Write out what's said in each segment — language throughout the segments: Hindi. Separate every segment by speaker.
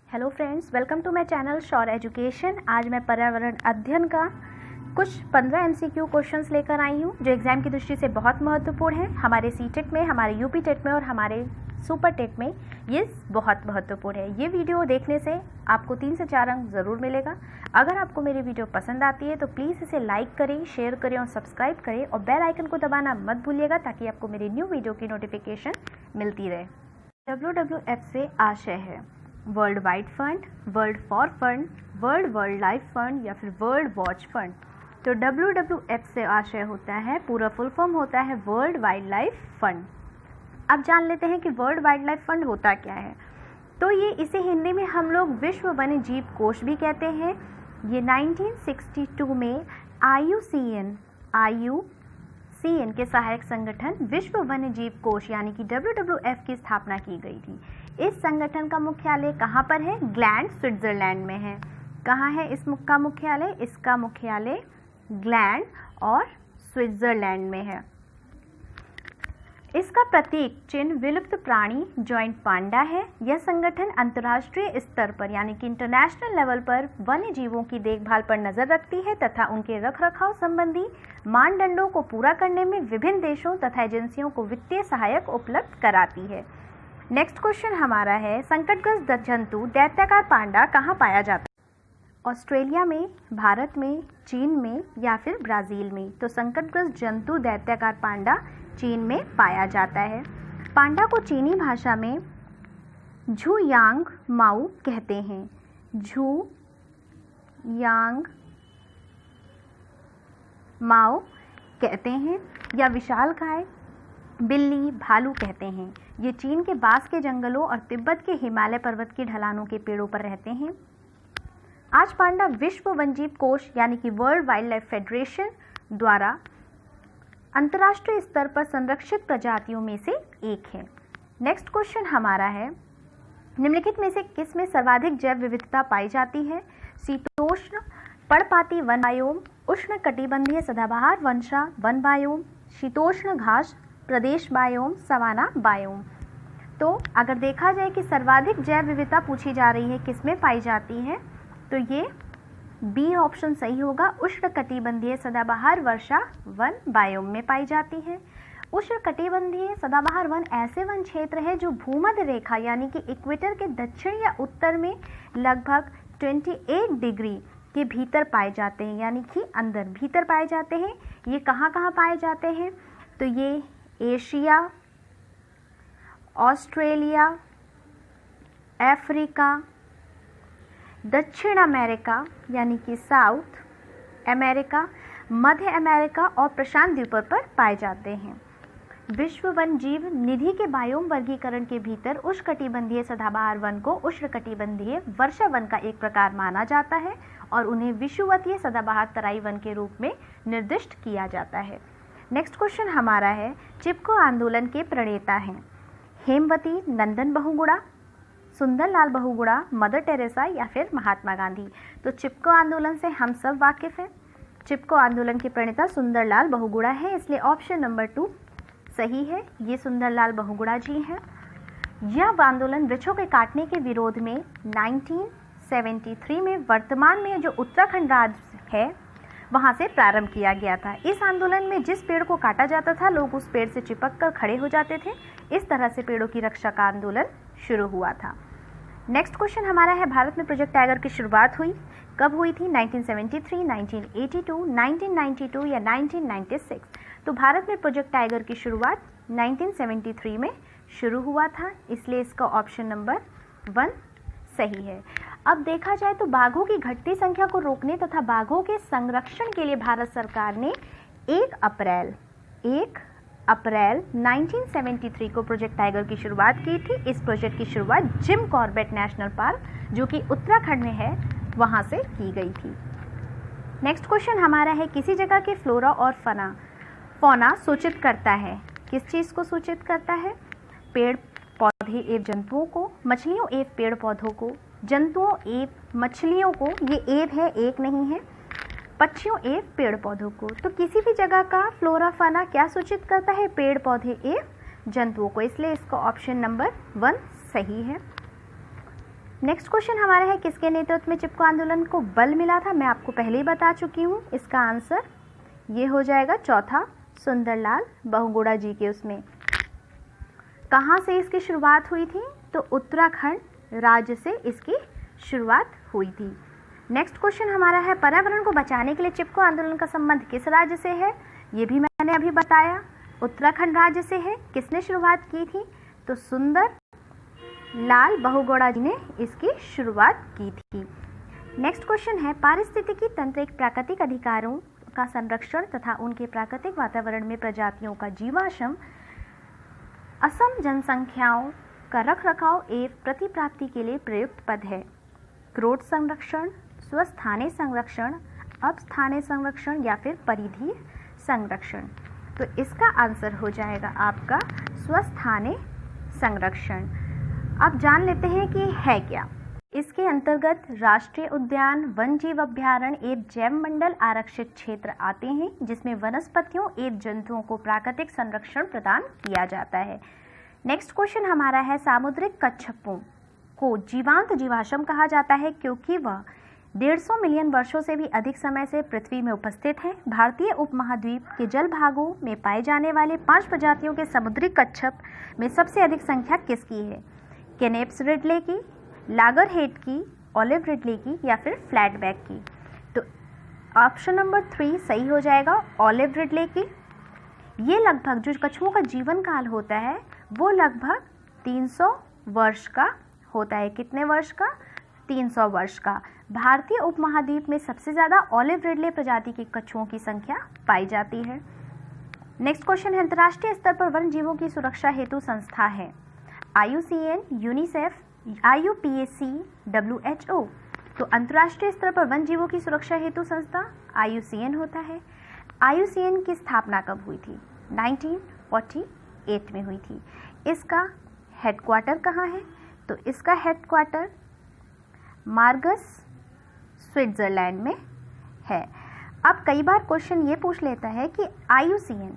Speaker 1: Hello friends, welcome to my channel sure education. आज मैं पर्यावरण अध्ययन का कुछ 15 एमसीक्यू क्वेश्चंस लेकर आई हूँ जो एग्ज़ाम की दृष्टि से बहुत महत्वपूर्ण है। हमारे सीटेट में, हमारे यूपी टेट में और हमारे सुपर टेट में ये बहुत महत्वपूर्ण है। ये वीडियो देखने से आपको 3 से 4 अंक ज़रूर मिलेगा। अगर आपको मेरी वीडियो पसंद आती है तो प्लीज़ इसे लाइक करें, शेयर करें और सब्सक्राइब करें और बेल आइकन को दबाना मत भूलिएगा ताकि आपको मेरी न्यू वीडियो की नोटिफिकेशन मिलती रहे। WWF से आशय है world wide fund, world for fund, world wild life fund या फिर वर्ल्ड वॉच फंड। तो WWF से आशय होता है, पूरा फुल फॉर्म होता है वर्ल्ड वाइल्ड लाइफ फंड। अब जान लेते हैं कि वर्ल्ड वाइल्ड लाइफ फंड होता क्या है। तो ये इसे हिंदी में हम लोग विश्व वन्य जीव कोष भी कहते हैं। ये 1962 में IUCN के सहायक संगठन विश्व वन्य जीव कोष यानी कि WWF की स्थापना की गई थी। इस संगठन का मुख्यालय कहाँ पर है? ग्लैंड, स्विट्जरलैंड में है। कहाँ है इसका मुख्यालय? इसका मुख्यालय ग्लैंड और स्विट्जरलैंड में है। इसका प्रतीक चिन्ह विलुप्त प्राणी जॉइंट पांडा है। यह संगठन अंतर्राष्ट्रीय स्तर पर यानी कि इंटरनेशनल लेवल पर वन्य जीवों की देखभाल पर नजर रखती है तथा उनके रखरखाव संबंधी मानदंडों को पूरा करने में विभिन्न देशों तथा एजेंसियों को वित्तीय सहायक उपलब्ध कराती है। नेक्स्ट क्वेश्चन हमारा है, संकटग्रस्त जंतु दैत्याकार पांडा कहाँ पाया जाता है? ऑस्ट्रेलिया में, भारत में, चीन में या फिर ब्राज़ील में? तो संकटग्रस्त जंतु दैत्याकार पांडा चीन में पाया जाता है। पांडा को चीनी भाषा में झुयांग माऊ कहते हैं। झुयांग माओ कहते हैं या विशालकाय बिल्ली, भालू कहते हैं। ये चीन के बांस के जंगलों और तिब्बत के हिमालय पर्वत की ढलानों के पेड़ों पर रहते हैं। आज पांडा विश्व वन्यजीव कोष यानी कि वर्ल्ड वाइल्ड लाइफ फेडरेशन द्वारा अंतर्राष्ट्रीय स्तर पर संरक्षित प्रजातियों में से एक है। नेक्स्ट क्वेश्चन हमारा है, निम्नलिखित में से किस में सर्वाधिक जैव विविधता पाई जाती है? शीतोष्ण पर्णपाती वन बायोम, उष्ण कटिबंधीय सदाबहार वनशा वन बायोम, शीतोष्ण घास प्रदेश बायोम, सवाना बायोम। तो अगर देखा जाए कि सर्वाधिक जैव विविधता पूछी जा रही है किसमें पाई जाती है, तो ये बी ऑप्शन सही होगा। उष्ण कटिबंधीय सदाबहार वर्षा वन बायोम में पाई जाती है। उष्ण कटिबंधीय सदाबहार वन ऐसे वन क्षेत्र है जो भूमध्य रेखा यानी कि इक्वेटर के दक्षिण या उत्तर में लगभग 28 डिग्री के भीतर पाए जाते हैं, यानी कि अंदर भीतर पाए जाते हैं। ये कहाँ कहाँ पाए जाते हैं? तो ये एशिया, ऑस्ट्रेलिया, अफ्रीका, दक्षिण अमेरिका यानी कि साउथ अमेरिका, मध्य अमेरिका और प्रशांत द्वीपों पर पाए जाते हैं। विश्व वन्य जीव निधि के बायोम वर्गीकरण के भीतर उष्णकटिबंधीय सदाबहार वन को उष्णकटिबंधीय वर्षा वन का एक प्रकार माना जाता है और उन्हें विषुवतीय सदाबहार तराई वन के रूप में निर्दिष्ट किया जाता है। नेक्स्ट क्वेश्चन हमारा है, चिपको आंदोलन के प्रणेता हैं हेमवती नंदन बहुगुणा, सुंदरलाल बहुगुणा, मदर टेरेसा या फिर महात्मा गांधी? तो चिपको आंदोलन से हम सब वाकिफ हैं। चिपको आंदोलन के प्रणेता सुंदरलाल बहुगुणा है, इसलिए ऑप्शन नंबर 2 सही है। ये सुंदरलाल बहुगुणा जी हैं। यह आंदोलन वृक्षों के काटने के विरोध में 1973 में वर्तमान में जो उत्तराखंड राज्य है वहाँ से प्रारंभ किया गया था। इस आंदोलन में जिस पेड़ को काटा जाता था लोग उस पेड़ से चिपक कर खड़े हो जाते थे। इस तरह से पेड़ों की रक्षा का आंदोलन शुरू हुआ था। नेक्स्ट क्वेश्चन हमारा है, भारत में प्रोजेक्ट टाइगर की शुरुआत हुई कब हुई थी? 1973, 1982, 1992 या 1996? तो भारत में प्रोजेक्ट टाइगर की शुरुआत 1973 में शुरू हुआ था, इसलिए इसका ऑप्शन नंबर 1 सही है। अब देखा जाए तो बाघों की घटती संख्या को रोकने तथा बाघों के संरक्षण के लिए भारत सरकार ने 1 अप्रैल 1973 को प्रोजेक्ट टाइगर की शुरुआत की थी। इस प्रोजेक्ट की शुरुआत जिम कॉर्बेट नेशनल पार्क जो कि उत्तराखंड में है वहाँ से की गई थी। नेक्स्ट क्वेश्चन हमारा है, किसी जगह के फ्लोरा और फौना सूचित करता है? किस चीज़ को सूचित करता है? पेड़ पौधे एवं जंतुओं को, मछलियों एवं पेड़ पौधों को, जंतुओं एवं मछलियों को, ये एव है एक नहीं है, पक्षियों एवं पेड़ पौधों को। तो किसी भी जगह का फ्लोरा फाना क्या सूचित करता है? पेड़ पौधे एवं जंतुओं को, इसलिए इसका ऑप्शन नंबर 1 सही है। नेक्स्ट क्वेश्चन हमारा है, किसके नेतृत्व में चिपको आंदोलन को बल मिला था? मैं आपको पहले ही बता चुकी हूँ, इसका आंसर ये हो जाएगा चौथा, सुंदरलाल बहुगुणा जी के उसमें। कहाँ से इसकी शुरुआत हुई थी? तो उत्तराखंड राज्य से इसकी शुरुआत हुई थी। नेक्स्ट क्वेश्चन हमारा है, पर्यावरण को बचाने के लिए चिपको आंदोलन का संबंध किस राज्य से है? ये भी मैंने अभी बताया, उत्तराखंड राज्य से है। किसने शुरुआत की थी? तो सुंदर लाल बहुगुणा जी ने इसकी शुरुआत की थी। नेक्स्ट क्वेश्चन है, पारिस्थितिकी तंत्र एक प्राकृतिक अधिकारों का संरक्षण तथा उनके प्राकृतिक वातावरण में प्रजातियों का जीवाश्म, असम जनसंख्याओं का रखरखाव एवं प्रतिप्राप्ति के लिए प्रयुक्त पद है। क्रोट संरक्षण, स्वस्थानीय संरक्षण, अपस्थानीय संरक्षण या फिर परिधीय संरक्षण। तो इसका आंसर हो जाएगा आपका स्वस्थानीय संरक्षण। अब जान लेते हैं कि है क्या। इसके अंतर्गत राष्ट्रीय उद्यान, वन जीव अभ्यारण्य एवं जैव मंडल आरक्षित क्षेत्र आते हैं, जिसमें वनस्पतियों एवं जंतुओं को प्राकृतिक संरक्षण प्रदान किया जाता है। नेक्स्ट क्वेश्चन हमारा है, सामुद्रिक कच्छपों को जीवांत जीवाश्म कहा जाता है क्योंकि वह 150 मिलियन वर्षों से भी अधिक समय से पृथ्वी में उपस्थित हैं। भारतीय उपमहाद्वीप के जल भागों में पाए जाने वाले 5 प्रजातियों के समुद्री कच्छप में सबसे अधिक संख्या किसकी है? केनेप्स रिडले की, लागरहेड की, ऑलिव रिडले की या फिर फ्लैटबैक की? तो ऑप्शन नंबर 3 सही हो जाएगा, ऑलिव रिडले की। ये लगभग जो कछुओं का जीवन काल होता है वो लगभग 300 वर्ष का होता है। कितने वर्ष का? 300 वर्ष का। भारतीय उपमहाद्वीप में सबसे ज़्यादा ऑलिव रिडले प्रजाति के कछुओं की संख्या पाई जाती है। नेक्स्ट क्वेश्चन है, अंतर्राष्ट्रीय स्तर पर वन जीवों की सुरक्षा हेतु संस्था है? IUCN, UNICEF, IUPAC, WHO। तो अंतर्राष्ट्रीय स्तर पर वन जीवों की सुरक्षा हेतु संस्था IUCN होता है। IUCN की स्थापना कब हुई थी? 1948 में हुई थी। इसका हेडक्वार्टर कहाँ है? तो इसका हेडक्वार्टर मार्गस, स्विट्जरलैंड में है। अब कई बार क्वेश्चन ये पूछ लेता है कि IUCN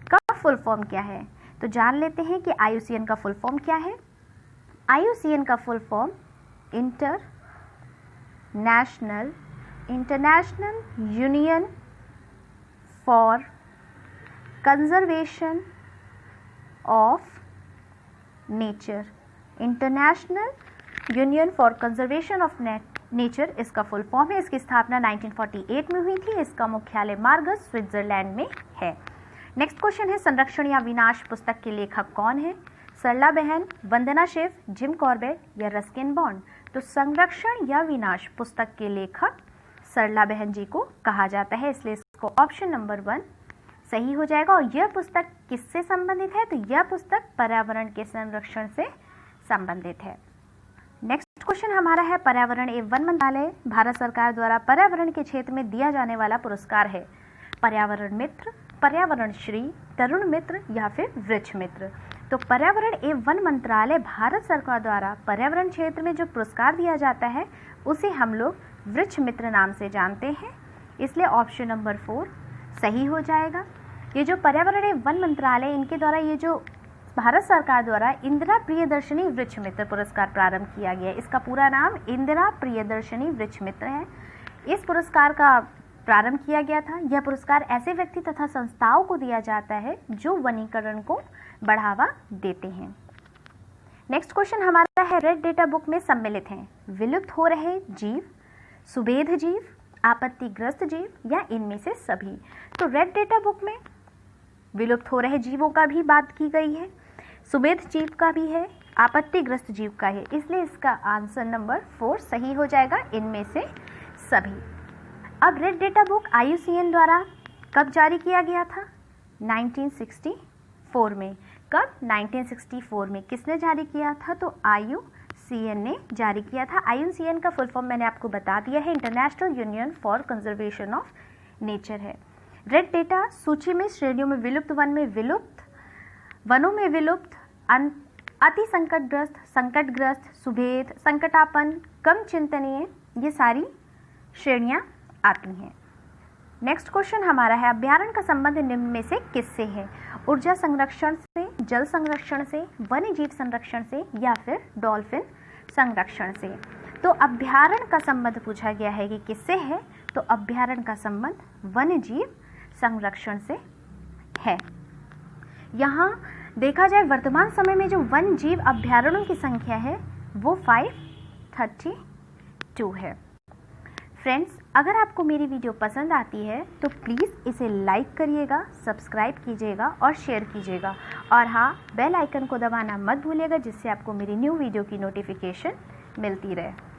Speaker 1: का फुल फॉर्म क्या है, तो जान लेते हैं कि IUCN का फुल फॉर्म क्या है। IUCN का full form international union for conservation of nature. International union for conservation of nature इसका फुल फॉर्म है। इसकी स्थापना 1948 में हुई थी। इसका मुख्यालय मार्गस, स्विट्जरलैंड में है। नेक्स्ट क्वेश्चन है, संरक्षण या विनाश पुस्तक के लेखक कौन है? सरला बहन, वंदना शिव, जिम कॉर्बेट या रस्किन बॉन्ड? तो संरक्षण या विनाश पुस्तक के लेखक सरला बहन जी को कहा जाता है, इसलिए इसको ऑप्शन नंबर 1 सही हो जाएगा। और यह पुस्तक किससे संबंधित है? तो यह पुस्तक पर्यावरण के संरक्षण से संबंधित है। नेक्स्ट क्वेश्चन हमारा है, पर्यावरण एवं वन मंत्रालय भारत सरकार द्वारा पर्यावरण के क्षेत्र में दिया जाने वाला पुरस्कार है? पर्यावरण मित्र, पर्यावरण श्री, तरुण मित्र या फिर वृक्ष मित्र? तो पर्यावरण एवं वन मंत्रालय भारत सरकार द्वारा पर्यावरण क्षेत्र में जो पुरस्कार दिया जाता है उसे हम लोग वृक्ष मित्र नाम से जानते हैं, इसलिए ऑप्शन नंबर 4 सही हो जाएगा। ये जो पर्यावरण एवं वन मंत्रालय, इनके द्वारा ये जो भारत सरकार द्वारा इंदिरा प्रियदर्शनी वृक्ष मित्र पुरस्कार प्रारंभ किया गया है। इसका पूरा नाम इंदिरा प्रियदर्शनी वृक्ष मित्र है। इस पुरस्कार का प्रारंभ किया गया था। यह पुरस्कार ऐसे व्यक्ति तथा संस्थाओं को दिया जाता है जो वनीकरण को बढ़ावा देते हैं। नेक्स्ट क्वेश्चन हमारा है, रेड डेटा बुक में सम्मिलित हैं विलुप्त हो रहे जीव, सुभेद जीव, आपत्तिग्रस्त जीव या इनमें से सभी? तो रेड डेटा बुक में विलुप्त हो रहे जीवों का भी बात की गई है, सुभेद जीव का भी है, आपत्तिग्रस्त जीव का है, इसलिए इसका आंसर नंबर 4 सही हो जाएगा, इनमें से सभी। अब रेड डेटा बुक IUCN द्वारा कब जारी किया गया था? 1964 में। कब? 1964 में। किसने जारी किया था? तो IUCN ने जारी किया था। IUCN का फुल फॉर्म मैंने आपको बता दिया है, international union for conservation of nature है। रेड डेटा सूची में श्रेणियों में विलुप्त वन में विलुप्त, वनों में विलुप्त, अति संकटग्रस्त, संकटग्रस्त, सुभेद, संकटापन्न, कम चिंतनीय, ये सारी श्रेणियां आती हैं। नेक्स्ट क्वेश्चन हमारा है, अभ्यारण्य का संबंध निम्न में से किससे है? ऊर्जा संरक्षण से, जल संरक्षण से, वन्य जीव संरक्षण से या फिर डॉल्फिन संरक्षण से? तो अभ्यारण्य का संबंध पूछा गया है कि किससे है, तो अभ्यारण्य का संबंध वन्य जीव संरक्षण से है। यहाँ देखा जाए वर्तमान समय में जो वन्य जीव अभ्यारण्यों की संख्या है वो 532 है। फ्रेंड्स, अगर आपको मेरी वीडियो पसंद आती है तो प्लीज़ इसे लाइक करिएगा, सब्सक्राइब कीजिएगा और शेयर कीजिएगा, और हाँ, बेल आइकन को दबाना मत भूलिएगा जिससे आपको मेरी न्यू वीडियो की नोटिफिकेशन मिलती रहे।